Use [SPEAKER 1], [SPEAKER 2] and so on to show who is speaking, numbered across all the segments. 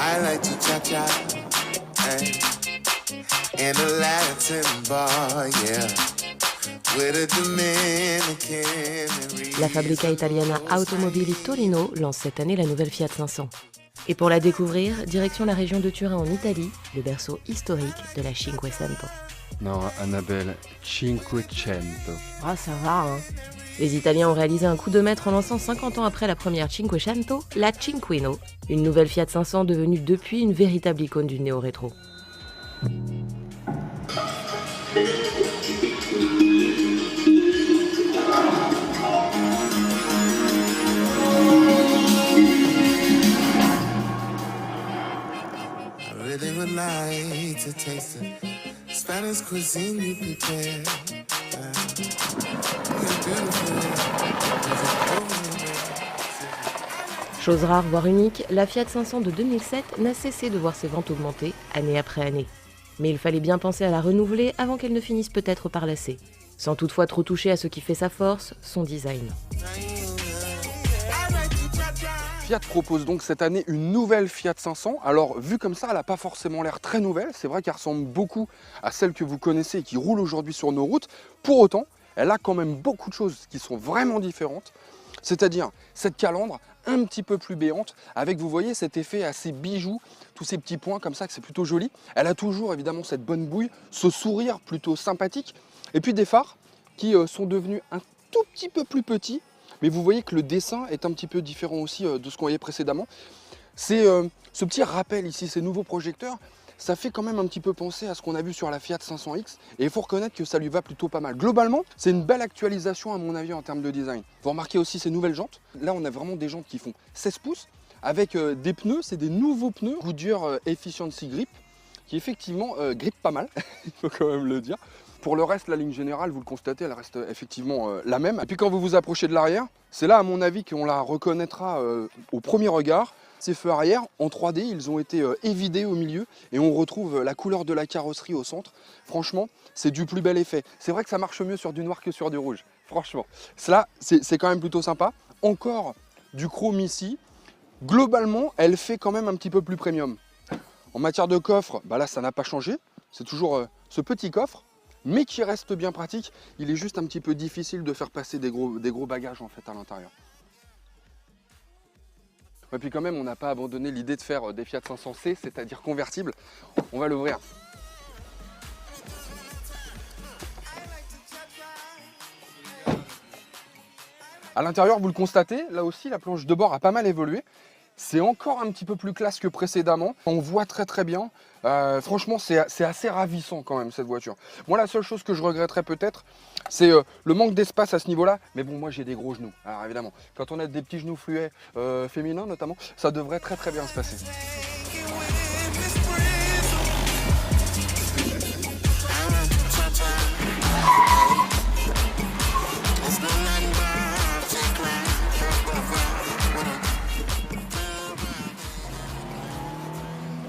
[SPEAKER 1] I like to cha-cha, hey, in a Latin bar, yeah, with a Dominican.
[SPEAKER 2] La Fabbrica Italiana Automobili Torino lance cette année la nouvelle Fiat 500. Et pour la découvrir, direction la région de Turin en Italie, le berceau historique de la Cinquecento.
[SPEAKER 3] Non, Annabelle, Cinquecento.
[SPEAKER 2] Ah, ça va, hein. Les Italiens ont réalisé un coup de maître en lançant 50 ans après la première Cinquecento, la Cinquino, une nouvelle Fiat 500 devenue depuis une véritable icône du néo-rétro.
[SPEAKER 1] I really would like to taste the Spanish cuisine you prepare.
[SPEAKER 2] Chose rare, voire unique, la Fiat 500 de 2007 n'a cessé de voir ses ventes augmenter année après année. Mais il fallait bien penser à la renouveler avant qu'elle ne finisse peut-être par lasser. Sans toutefois trop toucher à ce qui fait sa force, son design.
[SPEAKER 3] Fiat propose donc cette année une nouvelle Fiat 500. Alors, vue comme ça, elle n'a pas forcément l'air très nouvelle. C'est vrai qu'elle ressemble beaucoup à celle que vous connaissez et qui roule aujourd'hui sur nos routes. Pour autant, elle a quand même beaucoup de choses qui sont vraiment différentes. C'est-à-dire cette calandre un petit peu plus béante, avec, vous voyez, cet effet assez bijou, tous ces petits points comme ça, que c'est plutôt joli. Elle a toujours, évidemment, cette bonne bouille, ce sourire plutôt sympathique. Et puis des phares qui sont devenus un tout petit peu plus petits. Mais vous voyez que le dessin est un petit peu différent aussi de ce qu'on voyait précédemment. C'est ce petit rappel ici, ces nouveaux projecteurs, ça fait quand même un petit peu penser à ce qu'on a vu sur la Fiat 500X. Et il faut reconnaître que ça lui va plutôt pas mal. Globalement, c'est une belle actualisation à mon avis en termes de design. Vous remarquez aussi ces nouvelles jantes. Là, on a vraiment des jantes qui font 16 pouces avec des pneus, c'est des nouveaux pneus Goodyear Efficiency Grip qui effectivement grippent pas mal, il faut quand même le dire. Pour le reste, la ligne générale, vous le constatez, elle reste effectivement la même. Et puis quand vous vous approchez de l'arrière, c'est là à mon avis qu'on la reconnaîtra au premier regard. Ces feux arrière, en 3D, ils ont été évidés au milieu et on retrouve la couleur de la carrosserie au centre. Franchement, c'est du plus bel effet. C'est vrai que ça marche mieux sur du noir que sur du rouge, franchement. Cela, c'est quand même plutôt sympa. Encore du chrome ici. Globalement, elle fait quand même un petit peu plus premium. En matière de coffre, bah là, ça n'a pas changé. C'est toujours ce petit coffre, mais qui reste bien pratique. Il est juste un petit peu difficile de faire passer des gros bagages en fait à l'intérieur. Et puis quand même, on n'a pas abandonné l'idée de faire des Fiat 500C, c'est-à-dire convertibles. On va l'ouvrir. À l'intérieur, vous le constatez, là aussi, la planche de bord a pas mal évolué. C'est encore un petit peu plus classe que précédemment. On voit très bien. Franchement, c'est assez ravissant quand même cette voiture. Moi, la seule chose que je regretterais peut-être, c'est le manque d'espace à ce niveau-là. Mais bon, moi j'ai des gros genoux. Alors évidemment, quand on a des petits genoux fluets féminins notamment, ça devrait très bien se passer.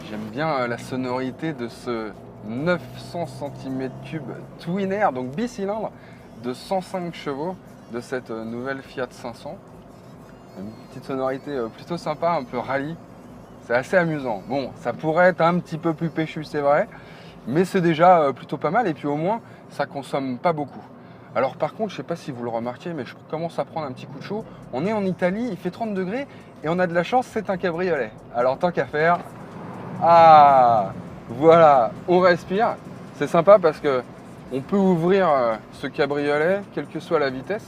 [SPEAKER 3] J'aime bien la sonorité de ce 900 cm3 Twin Air, donc bicylindre de 105 chevaux de cette nouvelle Fiat 500. Une petite sonorité plutôt sympa, un peu rallye. C'est assez amusant. Bon, ça pourrait être un petit peu plus péchu, c'est vrai, mais c'est déjà plutôt pas mal et puis au moins, ça consomme pas beaucoup. Alors par contre, je ne sais pas si vous le remarquez, mais je commence à prendre un petit coup de chaud. On est en Italie, il fait 30 degrés et on a de la chance, c'est un cabriolet. Alors tant qu'à faire, ah, voilà, on respire. C'est sympa parce que on peut ouvrir ce cabriolet, quelle que soit la vitesse,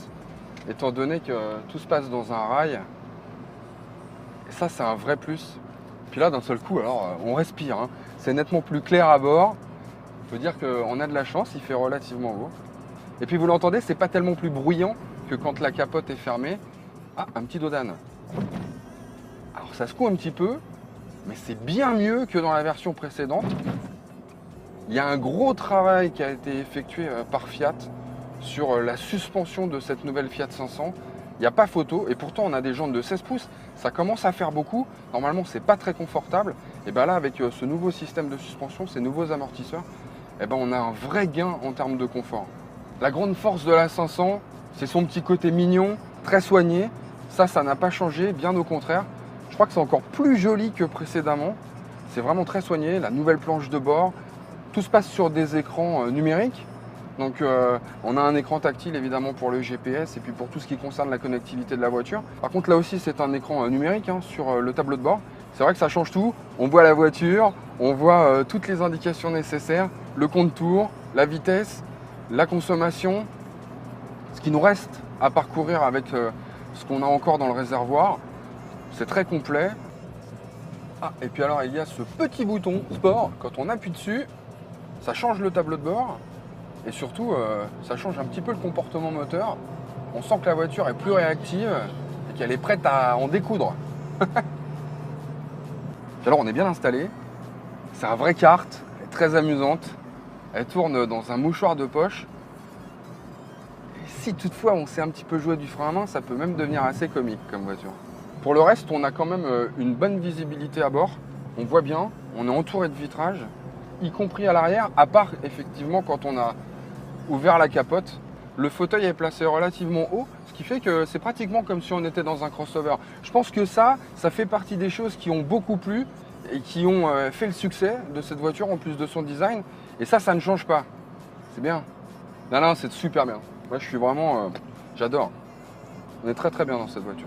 [SPEAKER 3] étant donné que tout se passe dans un rail. Et ça, c'est un vrai plus. Puis là, d'un seul coup, alors, on respire. Hein. C'est nettement plus clair à bord. Il faut dire qu'on a de la chance, il fait relativement beau. Et puis vous l'entendez, c'est pas tellement plus bruyant que quand la capote est fermée. Ah, un petit dos d'âne. Alors ça secoue un petit peu, mais c'est bien mieux que dans la version précédente. Il y a un gros travail qui a été effectué par Fiat sur la suspension de cette nouvelle Fiat 500. Il n'y a pas photo et pourtant on a des jantes de 16 pouces. Ça commence à faire beaucoup. Normalement, c'est pas très confortable. Et bien là, avec ce nouveau système de suspension, ces nouveaux amortisseurs, et ben on a un vrai gain en termes de confort. La grande force de la 500, c'est son petit côté mignon, très soigné. Ça n'a pas changé, bien au contraire. Je crois que c'est encore plus joli que précédemment. c'est vraiment très soigné, la nouvelle planche de bord. Tout se passe sur des écrans numériques. Donc on a un écran tactile évidemment pour le GPS et puis pour tout ce qui concerne la connectivité de la voiture. Par contre là aussi c'est un écran numérique sur le tableau de bord. C'est vrai que ça change tout. On voit la voiture, on voit toutes les indications nécessaires, le compte tour, la vitesse, la consommation, ce qui nous reste à parcourir avec ce qu'on a encore dans le réservoir. C'est très complet. Ah, et puis alors il y a ce petit bouton sport, quand on appuie dessus, ça change le tableau de bord. Et surtout, ça change un petit peu le comportement moteur. On sent que la voiture est plus réactive et qu'elle est prête à en découdre. Alors on est bien installé. C'est un vrai kart, elle est très amusante. Elle tourne dans un mouchoir de poche. Et si toutefois on sait un petit peu jouer du frein à main, ça peut même devenir assez comique comme voiture. Pour le reste, on a quand même une bonne visibilité à bord. On voit bien, on est entouré de vitrages, y compris à l'arrière, à part effectivement quand on a ouvert la capote. Le fauteuil est placé relativement haut, ce qui fait que c'est pratiquement comme si on était dans un crossover. Je pense que ça fait partie des choses qui ont beaucoup plu et qui ont fait le succès de cette voiture en plus de son design. Et ça ne change pas. C'est bien. Non, c'est super bien. Moi, je suis vraiment... j'adore. On est très très bien dans cette voiture.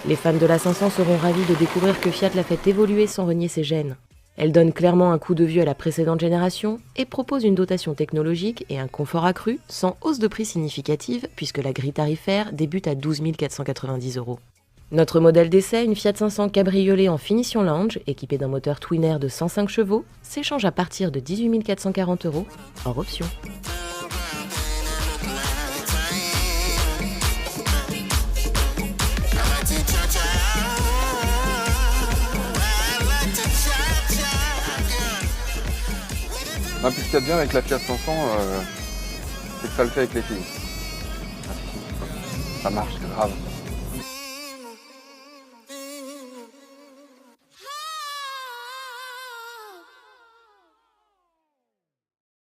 [SPEAKER 2] Les fans de la 500 seront ravis de découvrir que Fiat l'a fait évoluer sans renier ses gènes. Elle donne clairement un coup de vieux à la précédente génération et propose une dotation technologique et un confort accru sans hausse de prix significative puisque la grille tarifaire débute à 12 490 €. Notre modèle d'essai, une Fiat 500 cabriolet en finition lounge équipée d'un moteur Twin Air de 105 chevaux, s'échange à partir de 18 440 € hors option.
[SPEAKER 3] Puis ce qu'il y a de bien avec la Fiat 500, c'est que ça le fait avec les filles. Ça marche grave.